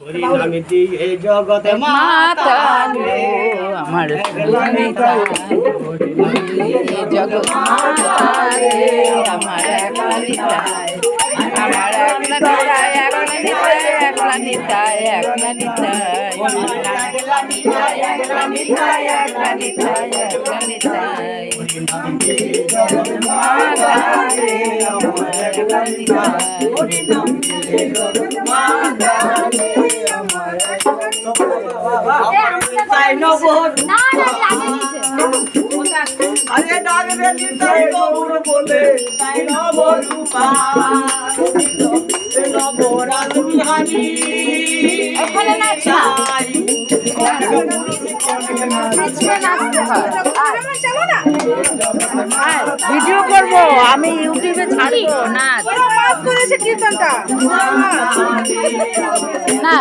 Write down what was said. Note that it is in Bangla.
হরিনামিতি এই জগতে মাতা গো আমার হরিনামিতা জগৎ মাতা রে আমার একলা নিতাই আমার একলা নিতাই একলা নিতাই একলা নিতাই একলা নিতাই একলা নিতাই একলা নিতাই একলা নিতাই জগৎ মাতা রে আমার একলা নিতাই জগৎ মাতা রে আমার তাই নবর আরে ডাকবে তাই নবর বলে তাই নবর রূপা নবর বিহারি এখানে না চাই ভিডিও করব আমি ইউটিউবে ছাড়বো না করেছে কীর্তনটা না